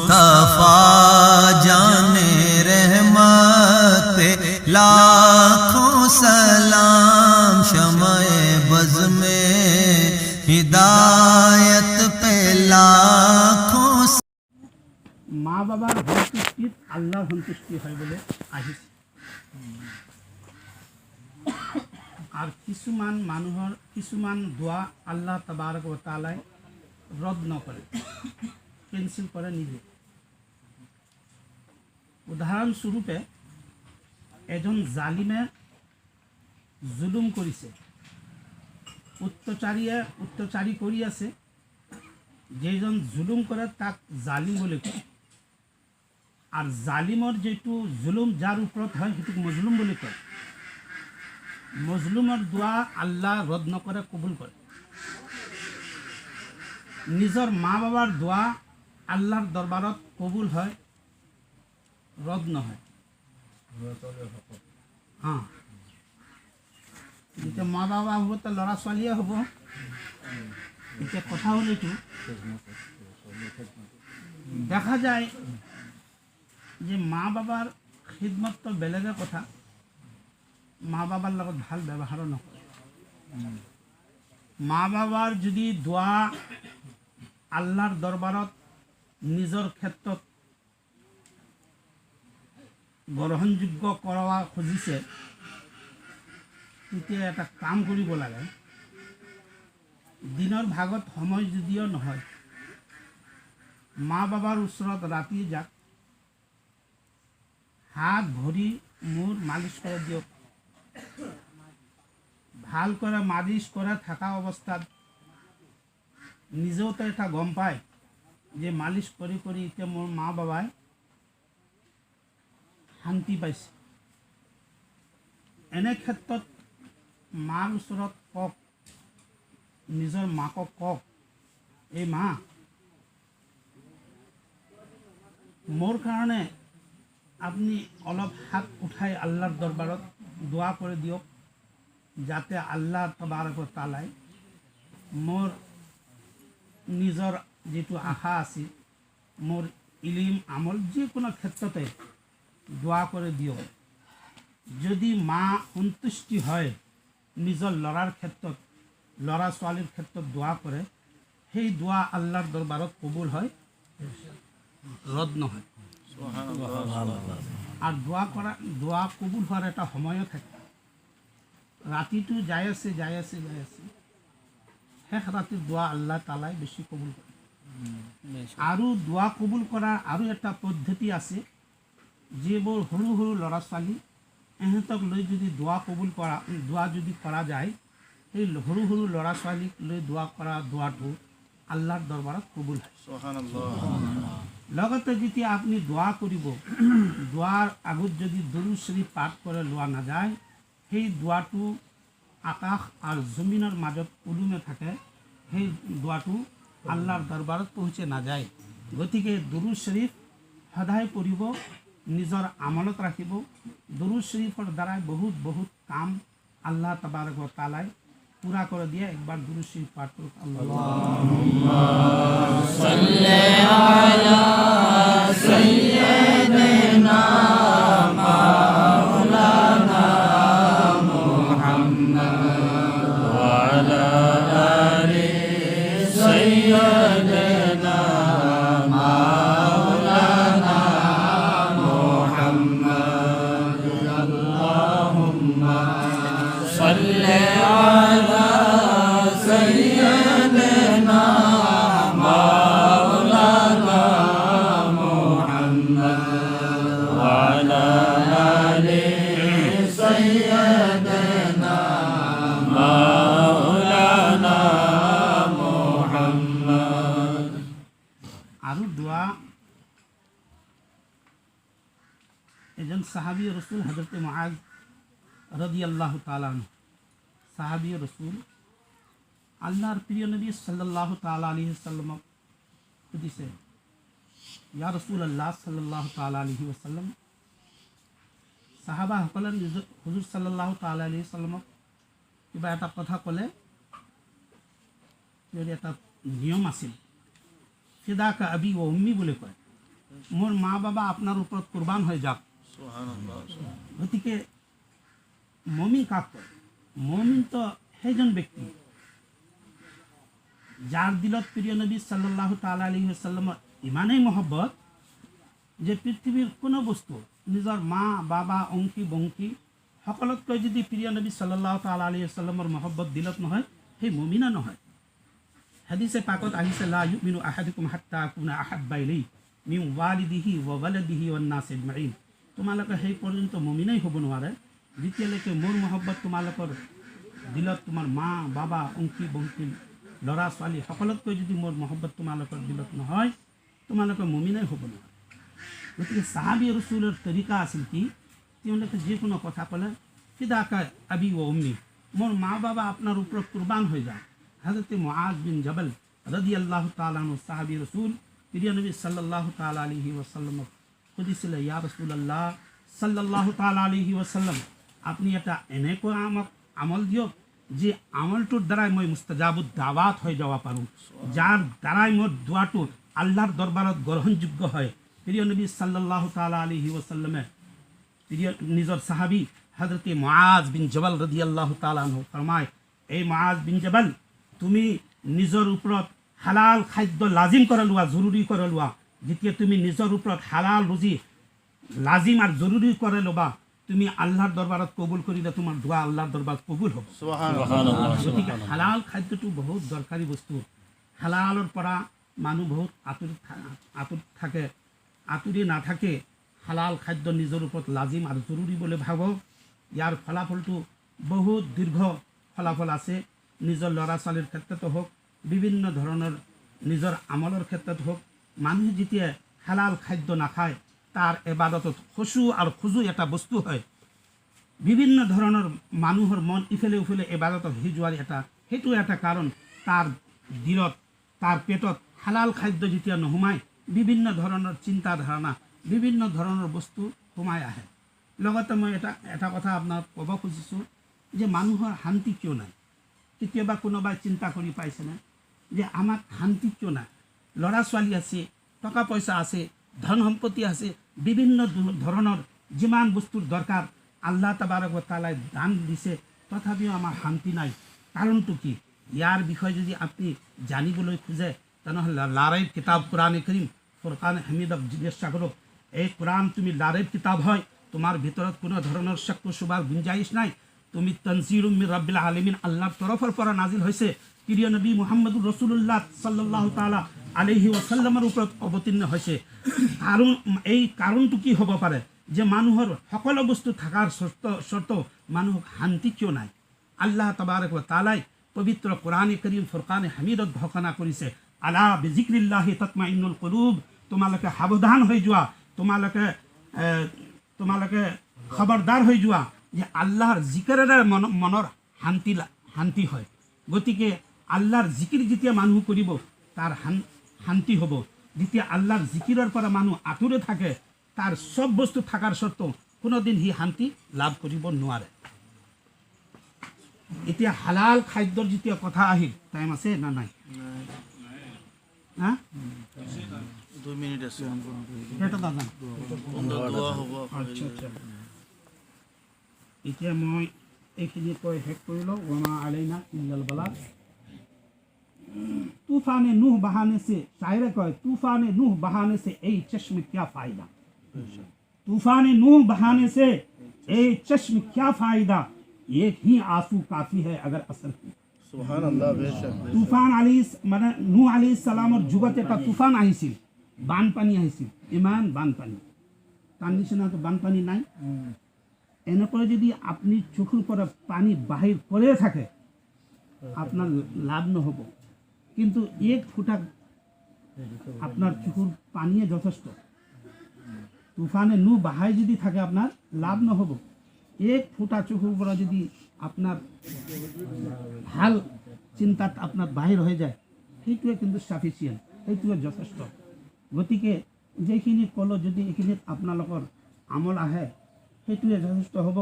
मुस्तफा जाने रहमत लाखों सलाम शमए बज़ में हिदायत पे लाखों। মা বাবার সন্তুষ্টিত আল্লাহর সন্তুষ্টি হয় বলে আহিছে। আর কিছুমান মানুহৰ কিছুমান দোয়া আল্লাহ তাবাৰক ও তাআলাই ৰদ নকৰে, কেনসেল কৰে নিবে। উদাহৰণস্বৰূপে এজন জালিমে জুলুম কৰিছে, অত্যাচাৰী কৰি আছে, যেজন জুলুম কৰে তাক জালিম বুলি কয়। আৰ জালিমৰ যেটো জুলুম যাৰ উপৰত হয় সেটোক মজলুম বুলি কয়। মজলুমৰ দোয়া আল্লাহ ৰদ নকৰে, কবুল কৰে। নিজৰ মা বাবাৰ দোয়া আল্লাহৰ দৰবাৰত কবুল হয়, ৰদ নহয়। হ্যাঁ, যেতিয়া মা বাবা হ'ব তো ল'ৰা ছোৱালীয়ে হ'ব। এতিয়া কথা হ'ল এইটো, দেখা যায় যে মা বাবার খিদমত তো বেলেগে কথা, মা বাবার লগত ভাল ব্যৱহাৰো নকৰে। মা বাবাৰ যদি দোয়া আল্লাহৰ দৰবাৰত নিজৰ ক্ষেত্ৰত গ্ৰহণযোগ্য কৰা খুজিছে, তেতিয়া এটা কাম কৰিব লাগে। দিনৰ ভাগত সময় যদিও নহয়, মা বাবাৰ ওচৰত ৰাতি যাক হাত ভৰি মূৰ মালিচ কৰে দিয়ক। ভাল কৰে মালিশ কৰে থাকা অবস্থাত নিজেও তো এটা গম পায় যে মালিশ কৰি কৰি এতিয়া মোৰ মা বাবাই শান্তি পাইছে। এনে ক্ষেত্ৰত মাৰ ওচৰত কওক, নিজৰ মাকক কওক, এই মা মোৰ কাৰণে আপনি অলপ হাত উঠাই আল্লাহর দরবারত দোয়া করে দিয়ক, যাতে আল্লাহ তাবারক ও তাআলাই মোর নিজর যেটো আশা আছে, মোর ইলিম আমল যে কোনো ক্ষেত্রতে দোয়া করে দিও। যদি মা সন্তুষ্টি হয় নিজর লড়ার ক্ষেত্ৰত, লড়া ছোৱালীৰ ক্ষেত্ৰত দোয়া করে, সেই দোয়া আল্লাহর দরবারত কবুল হয়, রদ নহয়। আর দোয়া কবুল হওয়ার একটা সময়ও থাকে। রাতিটো যাই আছে শেষ রাতির দোয়া আল্লাহ তাআলাই বেশি কবুল করে। আৰু দোয়া কবুল কৰাৰ আৰু একটা পদ্ধতি আছে, যেবোৰ সৰু সৰু ল'ৰা ছোৱালী এহেঁতক লৈ যদি দোয়া যদি কৰা যায়, সেই সৰু সৰু ল'ৰা ছোৱালীক লৈ দোয়া কৰা দোয়াটো আল্লাহৰ দৰবাৰত কবুল হয়। লগতে যেতিয়া আপনি দোয়া কৰিব, দোয়াৰ আগত যদি দৰুদ শৰীফ পাঠ কৰে লোৱা নাযায়, সেই দোয়াটো আকাশ আর জমিনের মাজত উলুমে থাকে, সেই দোয়াটো আল্লাহর দরবারত পৌঁছে নাযায়। গতিকে দরুদ শরীফ সদায় পড়িব, নিজৰ আমলত রাখিব। দরুদ শরীফর দ্বারাই বহুত বহুত কাম আল্লাহ তাবারক ও তাআলাই पूरा कर दिया। एक बार दुरूद शरीफ पाठ करो। अल्लाहुम्मा सल्ली अला सय्यिदिना मौलाना मुहम्मद व अला आलि सय्यिदिना मौलाना मुहम्मद। अल्लाहुम्मा सल्ली আৰু দোয়া এজন সাহাবী রসুল হযরত মুআজ রাদিয়াল্লাহু তাআলা আনহু, সাহাবী রসুল আল্লাহর প্রিয় নবী সাল্লাল্লাহু তাআলা আলাইহি ওয়াসাল্লাম সুধিছে, ইয়া রাসূলুল্লাহ সাল্লাল্লাহু তাআলা আলাইহি ওয়াসাল্লাম, সাহাবাসকলে হুজুর সাল্লাল্লাহু তাআলা আলাইহি ওয়াসাল্লামক কিবা এটা কথা ক'লে, যদি এটা নিয়ম আছিল, ফিদাকা আবি ও উম্মি বুলি কয়, মোৰ মা বাবা আপোনাৰ ওপৰত কুৰবান হৈ যাওক। গতিকে মমিন কাক কয়? মমিন তো সেইজন ব্যক্তি যাৰ দিলত প্ৰিয় নবী সাল্লাল্লাহু তাআলা আলাইহি ওয়াসাল্লামৰ ইমানেই মহব্বত যে পৃথিৱীৰ কোনো বস্তু নিজৰ মা বাবা অংশী বংশী সকলোতকৈ যদি প্ৰিয় নবী সাল্লাল্লাহু তাআলা আলাইহি ওয়াসাল্লামৰ মহব্বত দিলত নহয়, সেই মুমিনা নহয়। হাদিসে পাকত আহিছে, লা ইউমিনু আহাদুকুম হাত্তা আকুনা আহাব্বা ইলাইহি মিন ওয়ালিদিহি ওয়া ওয়ালাদিহি ওয়ান নাস আজমাইন। তোমালোকে সেই পৰ্যন্ত মুমিনাই হ'ব নোৱাৰে যেতিয়ালৈকে মোৰ মহব্বত তোমালোকৰ দিলত, তোমাৰ মা বাবা অংশী বংশী ল'ৰা ছোৱালী সকলোতকৈ যদি মোৰ মহব্বত তোমালোকৰ দিলত নহয়, তোমালোকে মুমিনাই হ'ব নোৱাৰে। গতিকে সাহাবী ৰসুলৰ তৰিকা আছিল কি, তেওঁলোকে যিকোনো কথা ক'লে ফিদাকা আবি ও উম্মি, মোৰ মা বাবা আপোনাৰ ওপৰত কুৰবান হৈ যায়। হযরত মুআজ বিন জবল রাদিয়াল্লাহু তাআলা আনহু সাহাবী রাসূল প্রিয় নবী সাল্লাল্লাহু তাআলা আলাইহি ওয়াসাল্লামক সুধিছিলে, ইয়া রাসূলুল্লাহ সাল্লাল্লাহু তাআলা আলাইহি ওয়াসাল্লাম, আপনি এটা এনেকুৱা আমাক আমল দিয়ক যে আমলটোৰ দ্বাৰাই মই মুস্তাজাবুদ দাৱাত হৈ যাব পাৰোঁ, যাৰ দ্বাৰাই মোৰ দোৱাটো আল্লাহৰ দৰবাৰত গ্ৰহণযোগ্য হয়। প্ৰিয় নবী সাল্লাল্লাহু তাআলা আলাইহি ওয়াসাল্লামে প্রিয় নিজর সাহাবী হযরত মুআজ বিন জবল রাদিয়াল্লাহু তাআলা আনহু ফরমায়, এই মুআজ বিন জবল, তুমি নিজৰ ওপৰত হালাল খাদ্য লাজিম কৰি লোৱা, জৰুৰী কৰি লোৱা। যেতিয়া তুমি নিজৰ ওপৰত হালাল ৰুজি লাজিম আৰু জৰুৰী কৰি ল'বা, তুমি আল্লাহৰ দৰবাৰত কবুল কৰিলে তোমাৰ দোৱা আল্লাহৰ দৰবাৰত কবুল হ'ব। গতিকে হালাল খাদ্যটো বহুত দৰকাৰী বস্তু। হালালৰ পৰা মানুহ বহুত আঁতৰি থাকে, আঁতৰি নাথাকে। হালাল খাদ্য নিজৰ ওপৰত লাজিম আৰু জৰুৰী বুলি ভাবক। ইয়াৰ ফলাফলটো বহুত দীৰ্ঘ ফলাফল আছে। নিজৰ ল'ৰা ছোৱালীৰ ক্ষেত্ৰতো হওক, বিভিন্ন ধৰণৰ নিজৰ আমলৰ ক্ষেত্ৰত হওক, মানুহে যেতিয়া হালাল খাদ্য নাখায়, তাৰ এবাদতত খুশু আৰু খুজু এটা বস্তু হয়। বিভিন্ন ধৰণৰ মানুহৰ মন ইফালে উফালে এবাদতত হৈ যোৱাৰ সেইটো এটা কাৰণ। তাৰ দিলত, তাৰ পেটত হালাল খাদ্য যেতিয়া নোসোমায়, বিভিন্ন ধৰণৰ চিন্তা ধাৰণা, বিভিন্ন ধৰণৰ বস্তু সোমাই আহে। লগতে মই এটা কথা আপোনাক ক'ব খুজিছোঁ যে মানুহৰ শান্তি কিয় নাই? কেতিয়াবা কোনোবাই চিন্তা কৰি পাইছেনে যে আমাক শান্তি কিয় নাই? ল'ৰা ছোৱালী আছে, টকা পইচা আছে, ধন সম্পত্তি আছে, বিভিন্ন ধৰণৰ যিমান বস্তুৰ দৰকাৰ আল্লাহ তাবাৰক ওয়া তাআলাই দান দিছে, তথাপিও আমাৰ শান্তি নাই। কাৰণটো কি? ইয়াৰ বিষয়ে যদি আপুনি জানিবলৈ খোজে, তেনেহ'লে লাৰাইব কিতাব কোৰআনে কাৰীম ফুৰকান হামিদক জিজ্ঞাসা কৰক, এই কোৰআন তুমি লাৰাইব কিতাব হয়, তোমাৰ ভিতৰত কোনো ধৰণৰ শক শুবাৰ গুঞ্জাইশ নাই। তুমি তনজিলুম মিৰ ৰাব্বিল আলামিন, আল্লাহৰ তৰফৰ পৰা নাজিল হৈছে, প্ৰিয় নবী মুহাম্মদুৰ ৰাসূলুল্লাহ সাল্লাল্লাহু তাআলা আলাইহি ওয়াসাল্লামৰ ওপৰত অৱতীৰ্ণ হৈছে। আৰু এই কাৰণটো কি হ'ব পাৰে যে মানুহৰ সকলো বস্তু থকাৰ চৰ্ত মানুহক শান্তি কিয় নাই? আল্লাহ তাবাৰক ওয়া তাআলাই পবিত্ৰ কোৰআনে কাৰীম ফুৰকানে হামিদত ঘোষণা কৰিছে, আলা বিজিক্ৰিল্লাহি তাতমাইন্নুল কুলুব, তোমালোকে সাৱধান হৈ যোৱা, তোমালোকে খবৰদাৰ হৈ যোৱা যে আল্লাহৰ জিকিৰেৰে মনৰ শান্তি হয়। গতিকে আল্লাহৰ জিকিৰ যেতিয়া মানুহ কৰিব, তাৰ শান্তি হ'ব। যেতিয়া আল্লাহৰ জিকিৰৰ পৰা মানুহ আঁতৰি থাকে, তাৰ চব বস্তু থকাৰ স্বত্তেও কোনোদিন সি শান্তি লাভ কৰিব নোৱাৰে। এতিয়া হালাল খাদ্যৰ যেতিয়া কথা আহিল, টাইম আছে না নাই? হা 2 মিনিট আছে। এটা দাদা, এতিয়া মই এইখিনি কৈ শেষ কৰি লওঁ। ওমা আলাইনা ইল্লাল বালাগ। तूफान नूह बहाने से, शायर कहे तूफान नूह बहाने से ए चश्म क्या फायदा, तूफान नूह बहाने से ए चश्म क्या फायदा, एक ही आंसू काफी है अगर असर की। সুবহান আল্লাহ। বেশক তুফান মানে নূহ আলাইহিস সালামৰ যুগত এটা তুফান আহিছিল, বানপানী আহিছিল, ইমান বানপানী, তাৰ নিচিনাটো বানপানী নাই। এনেকৈ যদি আপুনি চকুৰ পৰা পানী বাহিৰ কৰিয়ে থাকে, আপোনাৰ লাভ নহ'ব। কিন্তু এক ফুটা আপনার চকুর পানিয়ে যথেষ্ট। তুফানে নূহ বাহাই যদি থাকে আপনার লাভ নহ'ব। এক ফুটা চকুর পৰা যদি আপনাৰ ভাল চিন্তাত আপনাৰ বাহিৰ হৈ যায়, সেইটোৱে কিন্তু সাফিচিয়েণ্ট, সেইটোৱে যথেষ্ট। গতিকে যেইখিনি ক'লো, যদি এইখিনিত আপোনালোকৰ আমল আহে, সেইটোৱে যথেষ্ট হ'ব।